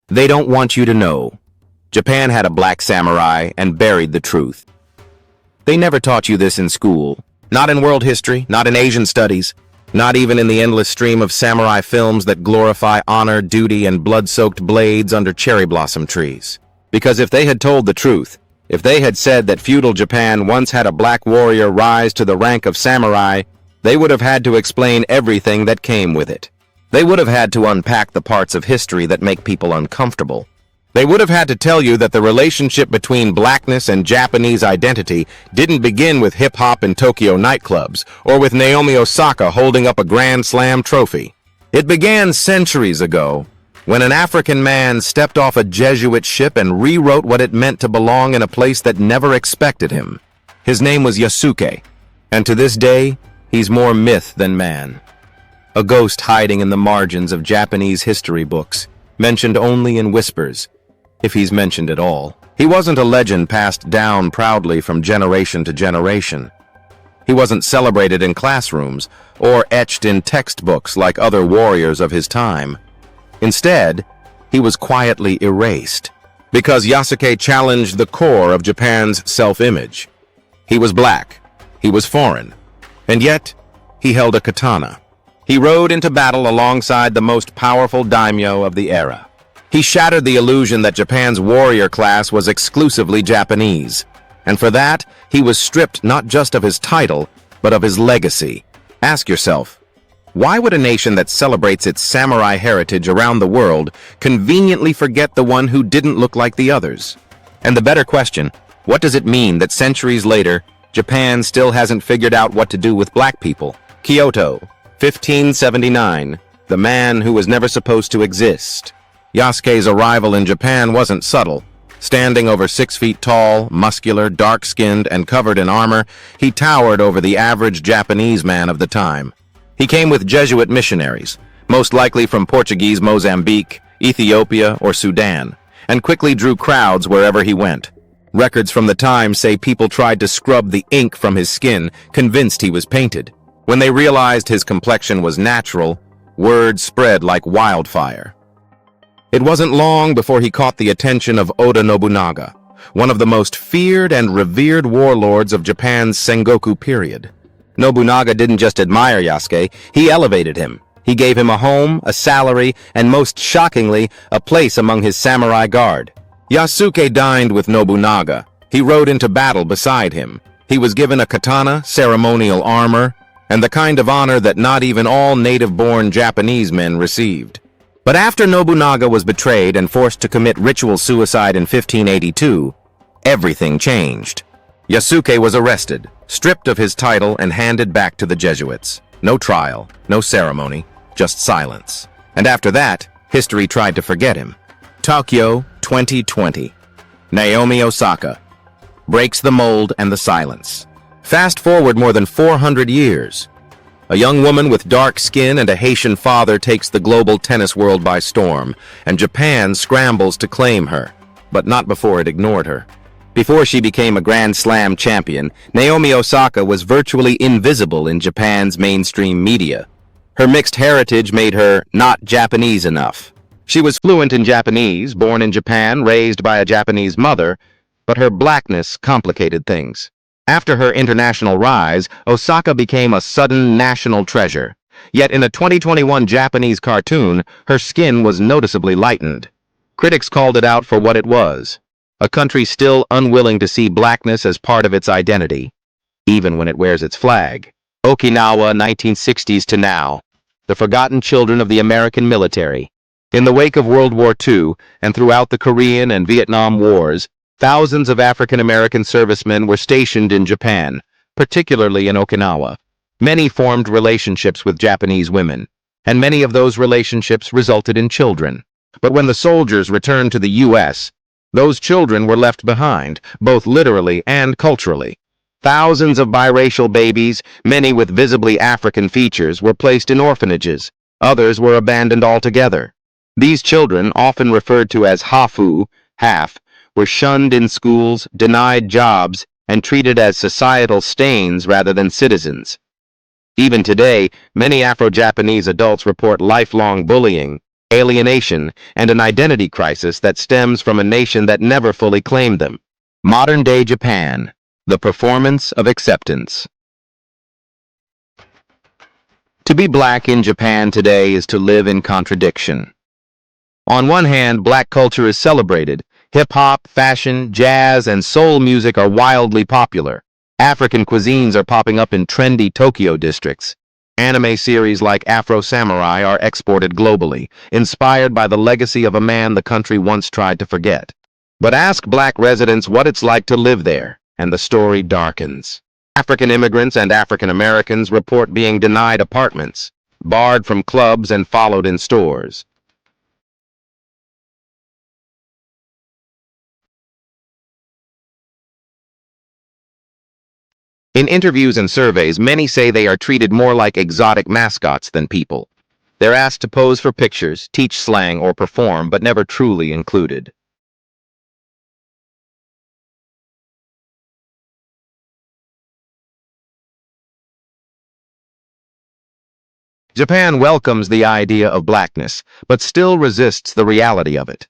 They don't want you to know. Japan had a black samurai and buried the truth. They never taught you this in school. Not in world history, not in Asian studies, not even in the endless stream of samurai films that glorify honor, duty, and blood-soaked blades under cherry blossom trees. Because if they had told the truth, if they had said that feudal Japan once had a black warrior rise to the rank of samurai, they would have had to explain everything that came with it. They would have had to unpack the parts of history that make people uncomfortable. They would have had to tell you that the relationship between blackness and Japanese identity didn't begin with hip-hop in Tokyo nightclubs or with Naomi Osaka holding up a Grand Slam trophy. It began centuries ago, when an African man stepped off a Jesuit ship and rewrote what it meant to belong in a place that never expected him. His name was Yasuke, and to this day, he's more myth than man. A ghost hiding in the margins of Japanese history books, mentioned only in whispers, if he's mentioned at all. He wasn't a legend passed down proudly from generation to generation. He wasn't celebrated in classrooms or etched in textbooks like other warriors of his time. Instead, he was quietly erased, because Yasuke challenged the core of Japan's self-image. He was black, he was foreign, and yet he held a katana. He rode into battle alongside the most powerful daimyo of the era. He shattered the illusion that Japan's warrior class was exclusively Japanese, and for that, he was stripped not just of his title, but of his legacy. Ask yourself, why would a nation that celebrates its samurai heritage around the world conveniently forget the one who didn't look like the others? And the better question, what does it mean that centuries later, Japan still hasn't figured out what to do with black people? Kyoto, 1579, the man who was never supposed to exist. Yasuke's arrival in Japan wasn't subtle. Standing over 6 feet tall, muscular, dark-skinned, and covered in armor, he towered over the average Japanese man of the time. He came with Jesuit missionaries, most likely from Portuguese Mozambique, Ethiopia, or Sudan, and quickly drew crowds wherever he went. Records from the time say people tried to scrub the ink from his skin, convinced he was painted. When they realized his complexion was natural, word spread like wildfire. It wasn't long before he caught the attention of Oda Nobunaga, one of the most feared and revered warlords of Japan's Sengoku period. Nobunaga didn't just admire Yasuke, he elevated him. He gave him a home, a salary, and most shockingly, a place among his samurai guard. Yasuke dined with Nobunaga. He rode into battle beside him. He was given a katana, ceremonial armor, and the kind of honor that not even all native-born Japanese men received. But after Nobunaga was betrayed and forced to commit ritual suicide in 1582, everything changed. Yasuke was arrested, stripped of his title, and handed back to the Jesuits. No trial, no ceremony, just silence. And after that, history tried to forget him. Tokyo, 2020. Naomi Osaka breaks the mold and the silence. Fast forward more than 400 years. A young woman with dark skin and a Haitian father takes the global tennis world by storm, and Japan scrambles to claim her, but not before it ignored her. Before she became a Grand Slam champion, Naomi Osaka was virtually invisible in Japan's mainstream media. Her mixed heritage made her not Japanese enough. She was fluent in Japanese, born in Japan, raised by a Japanese mother, but her blackness complicated things. After her international rise, Osaka became a sudden national treasure. Yet in a 2021 Japanese cartoon, her skin was noticeably lightened. Critics called it out for what it was, a country still unwilling to see blackness as part of its identity, even when it wears its flag. Okinawa, 1960s to now, the forgotten children of the American military. In the wake of World War II, and throughout the Korean and Vietnam Wars, thousands of African-American servicemen were stationed in Japan, particularly in Okinawa. Many formed relationships with Japanese women, and many of those relationships resulted in children. But when the soldiers returned to the U.S., those children were left behind, both literally and culturally. Thousands of biracial babies, many with visibly African features, were placed in orphanages. Others were abandoned altogether. These children, often referred to as hafu, half, were shunned in schools, denied jobs, and treated as societal stains rather than citizens. Even today, many Afro-Japanese adults report lifelong bullying, alienation, and an identity crisis that stems from a nation that never fully claimed them. Modern-day Japan, the performance of acceptance. To be black in Japan today is to live in contradiction. On one hand, black culture is celebrated. Hip-hop, fashion, jazz, and soul music are wildly popular. African cuisines are popping up in trendy Tokyo districts. Anime series like Afro Samurai are exported globally, inspired by the legacy of a man the country once tried to forget. But ask black residents what it's like to live there, and the story darkens. African immigrants and African Americans report being denied apartments, barred from clubs, and followed in stores. In interviews and surveys, many say they are treated more like exotic mascots than people. They're asked to pose for pictures, teach slang, or perform, but never truly included. Japan welcomes the idea of blackness, but still resists the reality of it.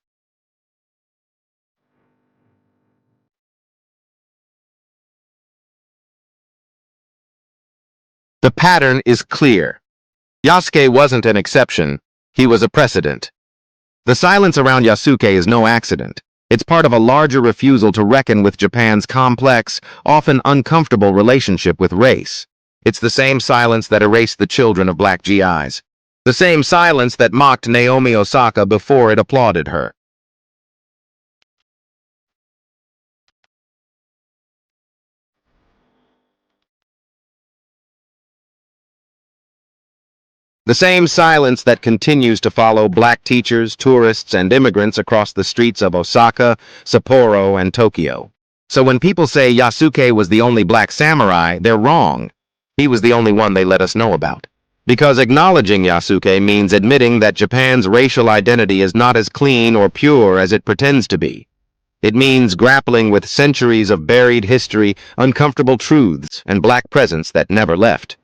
The pattern is clear. Yasuke wasn't an exception, he was a precedent. The silence around Yasuke is no accident. It's part of a larger refusal to reckon with Japan's complex, often uncomfortable relationship with race. It's the same silence that erased the children of black GIs. The same silence that mocked Naomi Osaka before it applauded her. The same silence that continues to follow black teachers, tourists, and immigrants across the streets of Osaka, Sapporo, and Tokyo. So when people say Yasuke was the only black samurai, they're wrong. He was the only one they let us know about. Because acknowledging Yasuke means admitting that Japan's racial identity is not as clean or pure as it pretends to be. It means grappling with centuries of buried history, uncomfortable truths, and black presence that never left.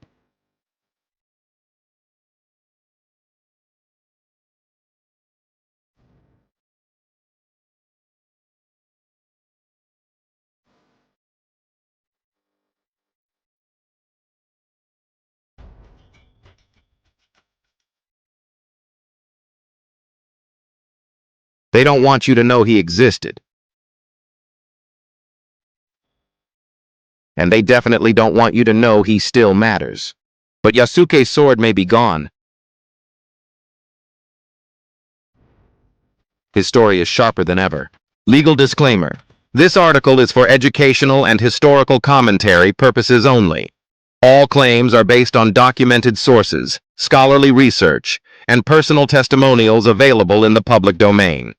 They don't want you to know he existed. And they definitely don't want you to know he still matters. But Yasuke's sword may be gone. His story is sharper than ever. Legal disclaimer. This article is for educational and historical commentary purposes only. All claims are based on documented sources, scholarly research, and personal testimonials available in the public domain.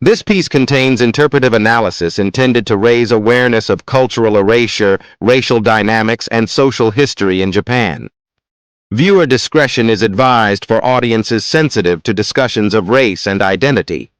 This piece contains interpretive analysis intended to raise awareness of cultural erasure, racial dynamics, and social history in Japan. Viewer discretion is advised for audiences sensitive to discussions of race and identity.